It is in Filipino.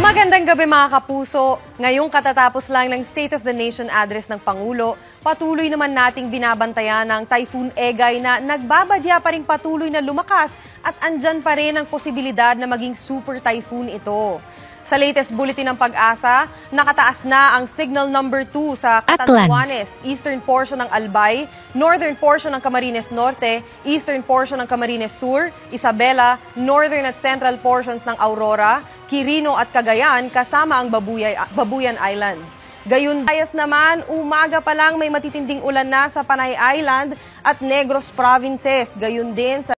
Magandang gabi mga kapuso. Ngayong katatapos lang ng State of the Nation address ng Pangulo, patuloy naman nating binabantayan ng Typhoon Egay na nagbabadya pa rin patuloy na lumakas at andyan pa rin ang posibilidad na maging super typhoon ito. Sa latest bulletin ng Pag-asa, nakataas na ang signal number 2 sa Catanduanes, eastern portion ng Albay, northern portion ng Camarines Norte, eastern portion ng Camarines Sur, Isabela, northern at central portions ng Aurora, Quirino at Cagayan kasama ang Babuyan Islands. Gayun Visayas naman, umaga pa lang may matitinding ulan na sa Panay Island at Negros provinces. Gayun din sa